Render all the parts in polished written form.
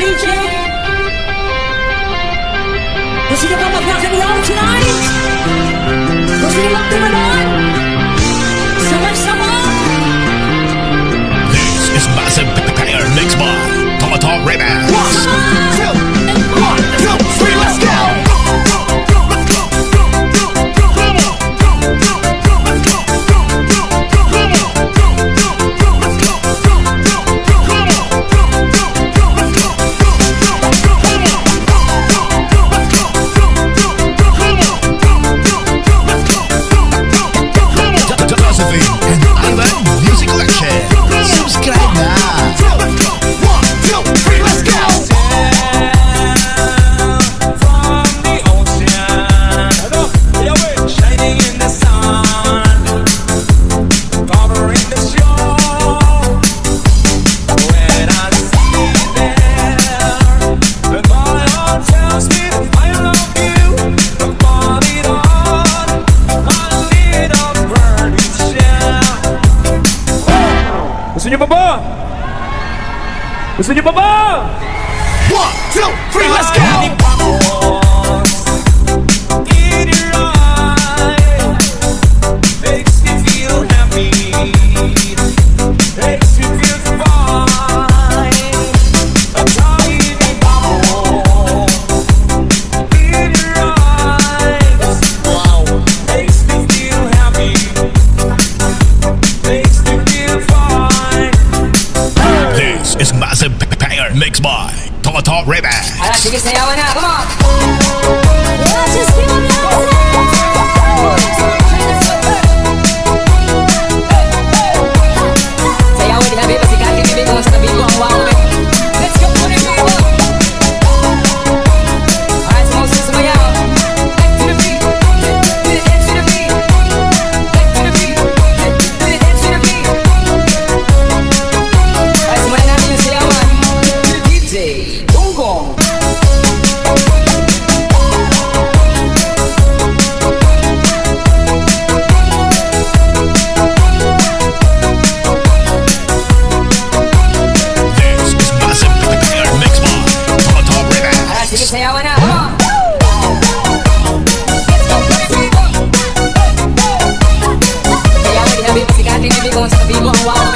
DJ. Gusto niyo ba mag-rock and roll tonight? Gusto niyo magtumalon? Sama-sama. This is Massive Pair Mix by Top Remix. 1, 2, 3, let's go! Gusto niyo pa ba? Gusto niyo pa ba? 1, 2, 3, let's go! In your eyes makes me feel happy, makes me feel fine. A tiny bubble in your eyes, wow, makes me feel happy, makes me feel fine. This is Massive Pair Mix by Top Remix. Alright, sige, sayawan na. Come on! Let's just keep on dancing! Sayawan din namin, pasigatin bibig ko sa tabi ko ang wow. Let's go, put it people! Alright, sumayaw. Back to the beat. To the edge to the beat. Back to the beat. To the edge to the beat. Alright, simulan natin yung sayawan. DJ Gonggong. This is Massive Pair Mix by Top Remix. Alright, sige, sayawan na. Come on! Let's go, put it people! Sayawan din namin, pasigatin bibig ko sa tabi ko ang wow.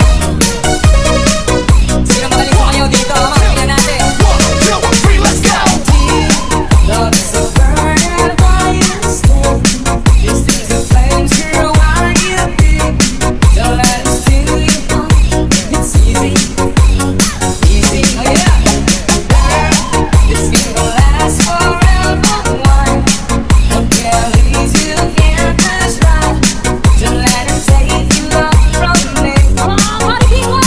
Sino magaling sa kayo dito? Makakita natin. 1, 2, 3, let's go! Love is a burning fire still. This is a flame to why you big. Don't let it steal you. It's easy. Easy. Oh yeah. Girl, this thing will last forever. One. Don't care leads you can't pass by. Don't let it take you up from me. Come on, party people.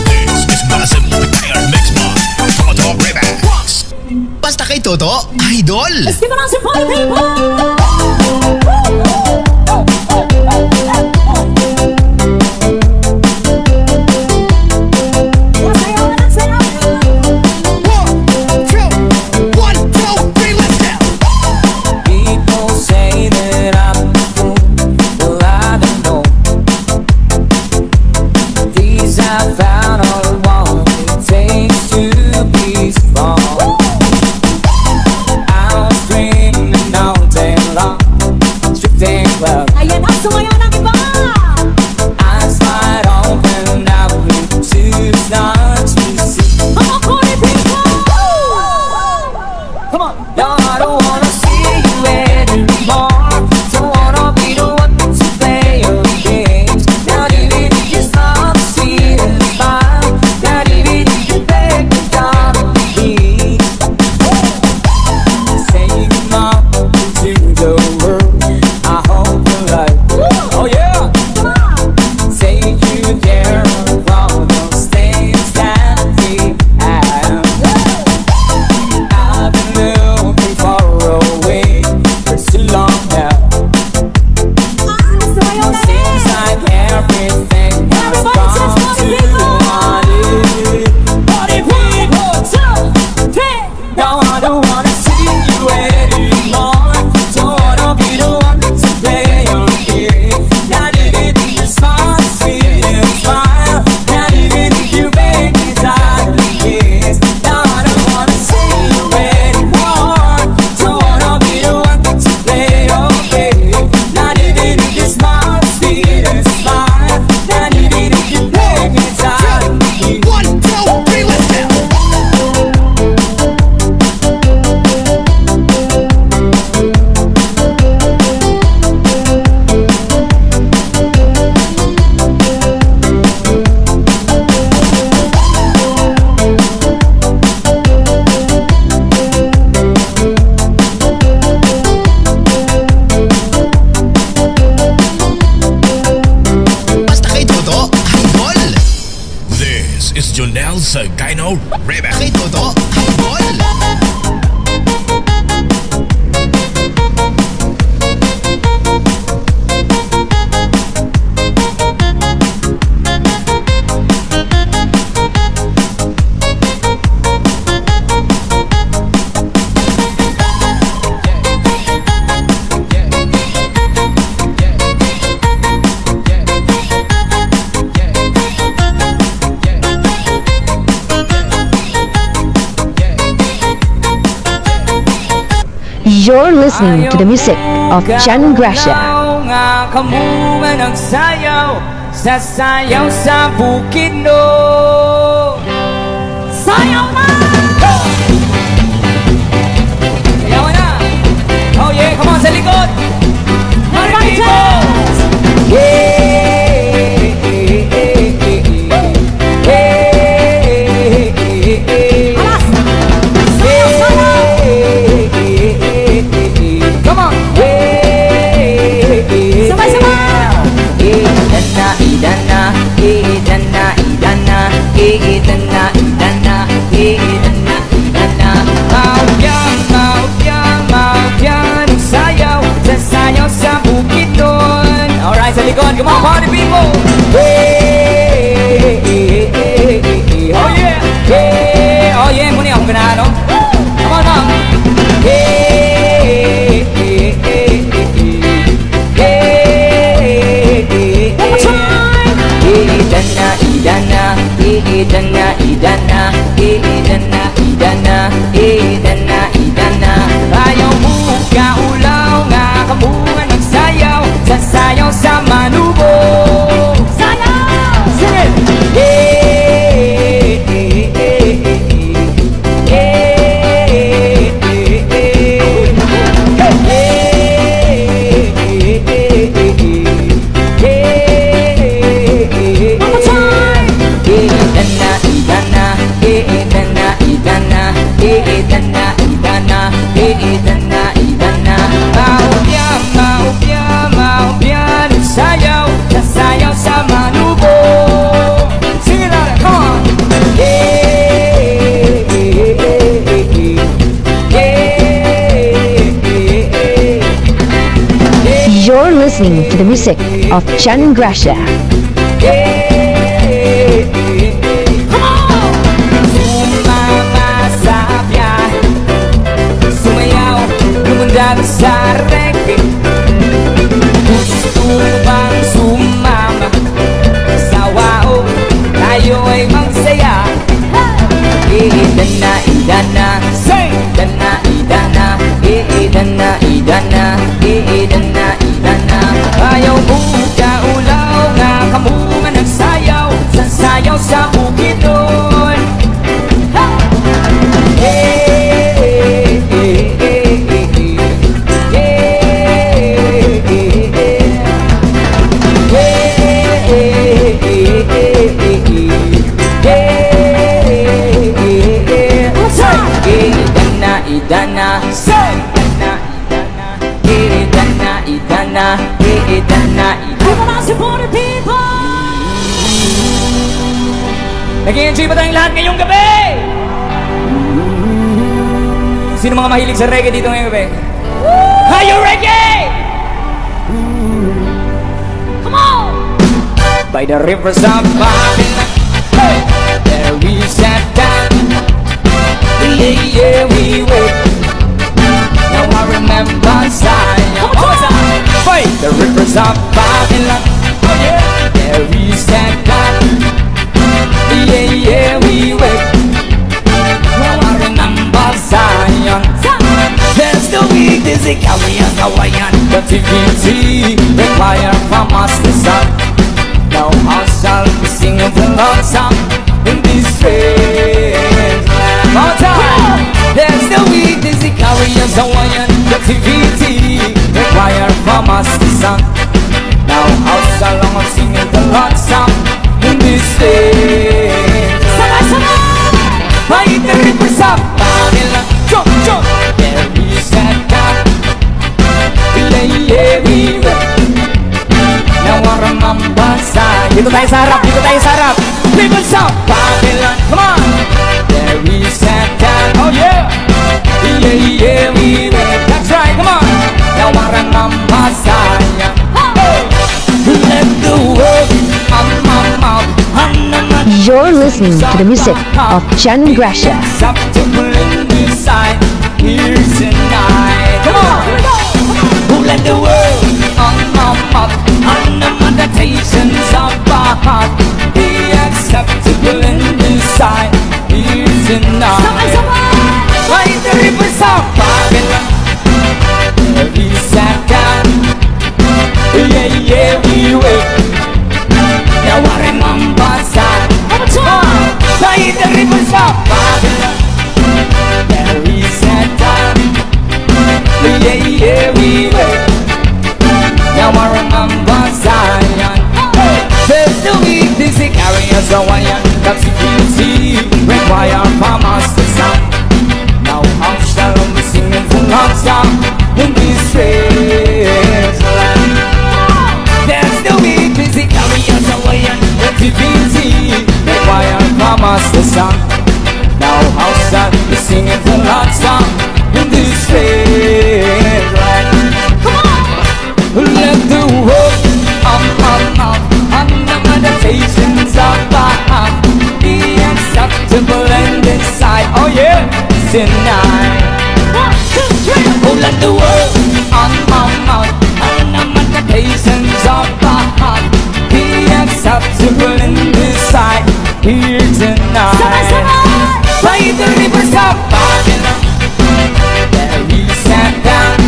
This is Massive Pair Mix by Top Remix. Basta kay Toto, idol! Let's give it on some party people! People say that I'm a fool. Well, I don't know. These I found all along. It takes to be strong. I was dreaming all day long. Reba kay Toto, habol. You're listening to the music of Jan Gracia. Nga kamu nga nagsayaw, sasayaw sa bukid no. Sayaw na! Sayaw na! Oh yeah, come on sa likod! Party people! Yeah! Come on, party people! Hey, hey, hey, hey, hey. Oh yeah! Hey, oh yeah, muna akong ganado. Come on, mom! Hey, hey, hey, hey, hey. Hey, hey, one more time! Idana, idana, idana, idana, idana, idana, idana, idana. Ayaw mo kaulaw nga kamungan nagsayaw, sasayaw sa manubo. Sayaw! Sing it! Hey, hey, hey, hey, hey, hey, hey, hey. One more time! Idana, idana, idana, idana, idana, idana, idana, idana. Maupya, maupya, maupya, sayaw, sasayaw sa manubo. Sing it out, come on! Hey, hey, hey, hey, hey, hey, hey. You're listening to the music of Jan Gracia. Come on! Sumama sa biyahe, sumayaw, lumundag sa reggae. Gusto bang sumama sa wao, tayo ay magsaya. Idana, idana, say! Idana, idana, idana, idana, idana, idana. Ayaw mo kaulaw nga kamungan nagsayaw, sasayaw sa bukid doon. Hey, hey, hey, hey, hey, hey, hey, hey. Idana, say! Idana, idana, idana, idana. Come on, supporter people! Nag-i-enjoy ba tayong lahat ngayong gabi? Sino mga mahilig sa reggae dito ngayong gabi? Are you reggae? Come on! By the rivers of Babylon, hey! There we sat down. Yeah, yeah, we wait. Now I remember Zion. By the rivers of Babylon, oh yeah. There we sat down. Yeah, yeah, we wait. Now I remember Zion. There's the weak, there's a Hawaiian, Hawaiian. The activity required from us to song. Now how shall we sing the Lord song in this strange land? More time! There's the weak, there's a Hawaiian, Hawaiian. The activity required from us to song. Now how shall we sing the Lord song in this strange land? Fight the rivers of Babylon. Jump, jump! There we sat down. Yeah, we were. Now I remember Zion. Dito tayo sa harap, dito tayo sa harap. Rivers of Babylon, come on! listening to the music of Shannon Gracia. Acceptable in this side here tonight. Come on, here we go. Who let the world up on the meditations of our heart? Be acceptable in this side here tonight. Right the rivers of Babylon, we sat down. Yeah, yeah, we wait. Now I remember that. Right the rivers of Babylon, there we sat down. Yeah, yeah, we wait. Now I remember Zion. There's the weak, busy carry us away. That's the beauty require from us to sound. Now how shall we sing in full song in this strange land? There's the weak, busy carry us away. That's the beauty require from us to sound. Now how shall we sing in full song in this strange land? Let the world on the meditations of our heart be acceptable and decide. Oh yeah, tonight. 1, 2, 3. Oh, let the world on the meditations of our heart be acceptable and decide here tonight. By the rivers of Babylon, there we sat down.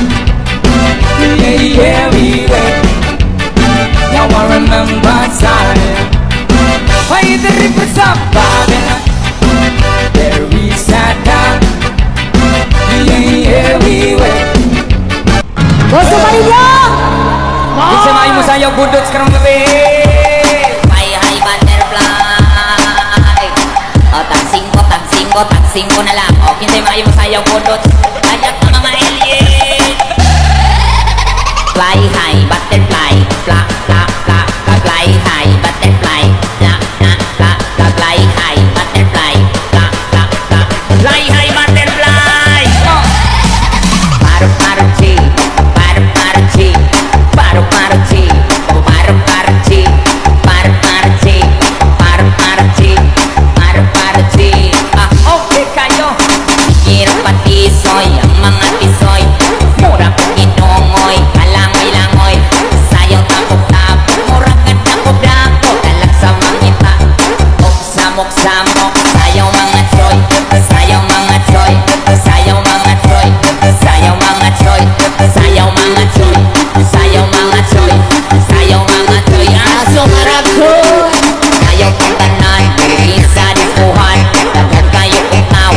Yeah, yeah, we wait. Now I remember Zion. By the rivers of Babylon, there we sat down. Yeah, yeah, we wait. Gusto pa ninyo? Isamahin mo sa'yo, budot sa karong gabi. Hi, butterfly. O, tagsing ko na lang. O, kinsayin mo sa'yo, budot. Ayat na mga alien. Fly high, butterfly, fly, fly, fly, fly, fly high, butterfly, fly, fly, fly, fly, fly high, butterfly, fly, fly, fly, fly high, butterfly. Paru chi, paru chi, paru chi, paru chi, paru chi, paru chi, paru chi. Ah, okay kayo. Hirap pati soy, ang mga tisoy, mura pag inongoy, kalangoy-langoy, sayang tapok-tapok, mura ka tapok-tapok, talag sa mangita, oksamok-samok, sayaw mga choy, sayaw mga choy, sayaw mga choy, sayaw mga choy, sayaw mga choy, sayaw mga choy, sayaw mga choy, aso marako, sayaw kang tanan, isa di kuhan, daghan kayo ikaw,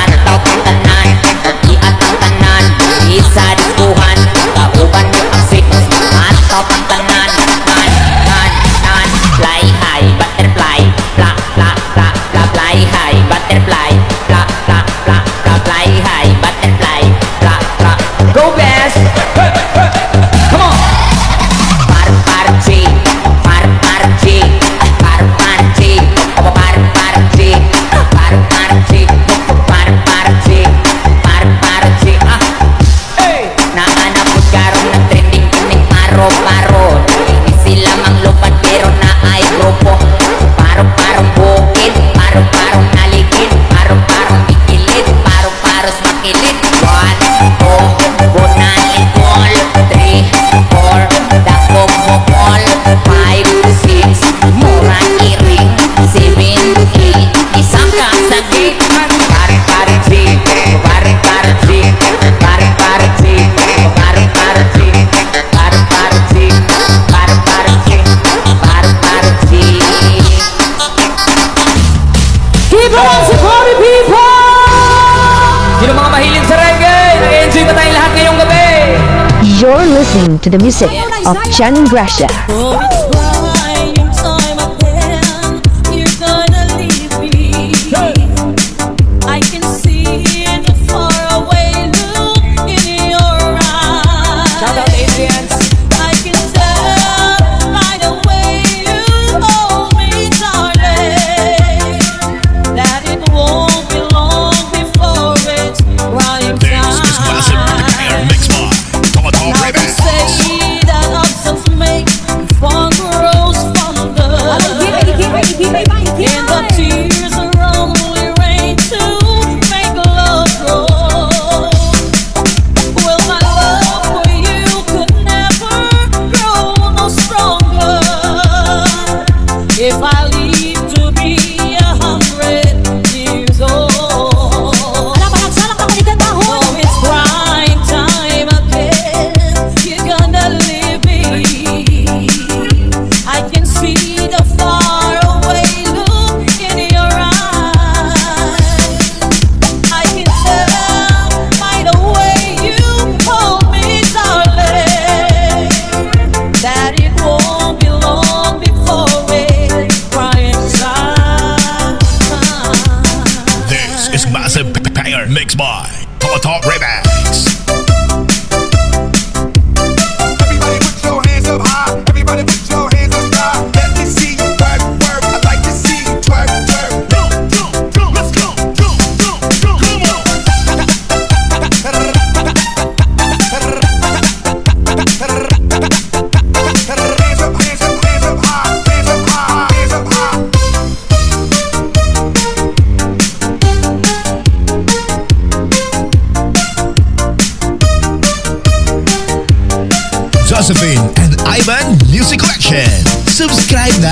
ataw kang tanan, iat ang tanan, isa di kuhan, kauban mo ang sitos, ataw kang tanan, nan, fly high, butterfly, fly, fly, fly, fly, fly high, butterfly, fly, fly, fly, fly, fly high, butterfly, fly, fly. Go best. Come on. Parchi, parchi, parchi, parchi, parchi, parchi, parchi. Ah, Hey. naanapod karon ng trending kining paro-paro. Hindi sila manglupad pero na ay grupo. Paro-parong bukid, paro-parong naligid, paro-parong bigilid, paro-paros makilid. 1, 2, bunan likol, 3, 4, dakog bukol, 5, 6, murang iring, 7, 8, isang kasagit. Paro-parchi, paro-parchi, paro-parchi, paro-parchi, paro-parchi, paro-parchi, paro-parchi. Keep on supporting people! Sino mga mahilig sa reggae? Nag-enjoy ba tayong lahat ngayong gabi? You're listening to the music of Shannon Gracia. Oh, it's crying time again. You're gonna leave me. I can see the faraway look in your eyes. Shout out Adrians. I can tell right away you hold me, darling, that it won't be long before it's crying This is massive time. air mix bar. Total Now they Remix. say that absence make fun grow. massive banger mixed by Toto Remix. Everybody put your hands up high. Everybody put your hands up high. Let me see you work, work. I like to see you twerk, twerk. Let's go, come on. Hands up, hands up, hands up high. Hands up high, hands up high. Josephine and Ivan Music Collection. Subscribe na!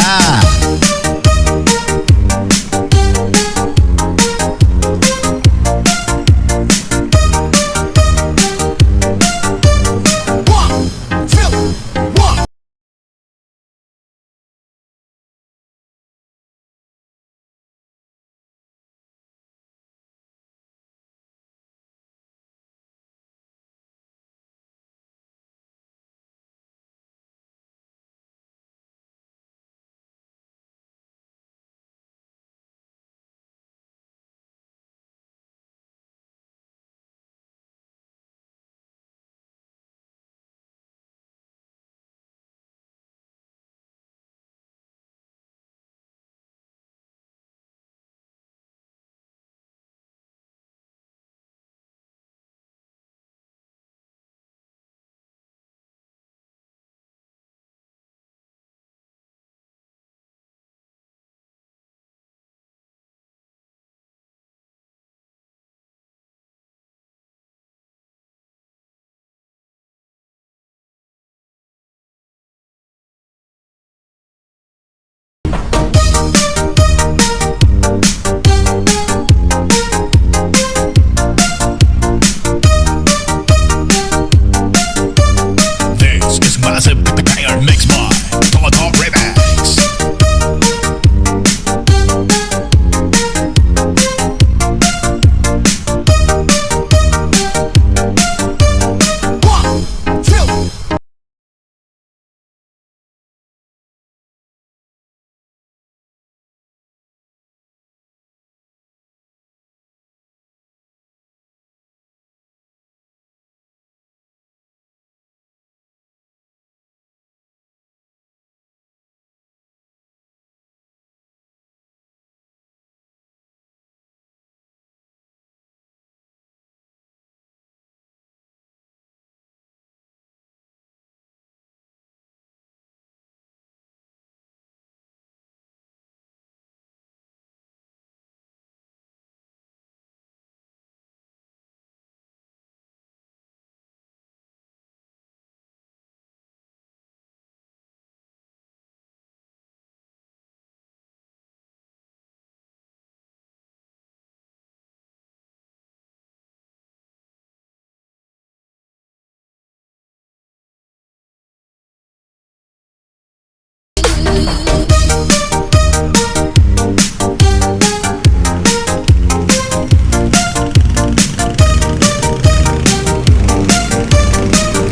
This is massive banger mixed by Toto Remix.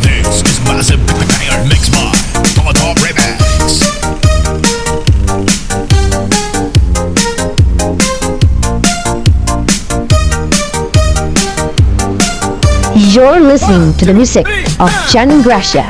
This is massive banger mixed by Toto Remix. You're listening to the music of Shannon Gracia.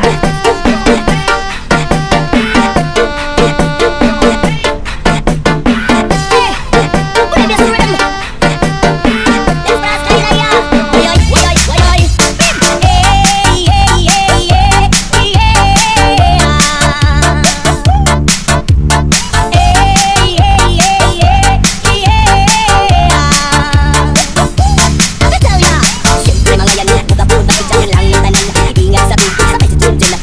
Mga yan, buka-buka, jangan lang tanan. Ingat sa bibig, sabay si Junjun na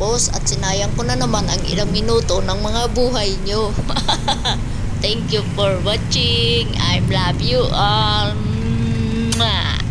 matapos at sinayang ko na naman ang ilang minuto ng mga buhay nyo. Thank you for watching. I love you all. Mwah.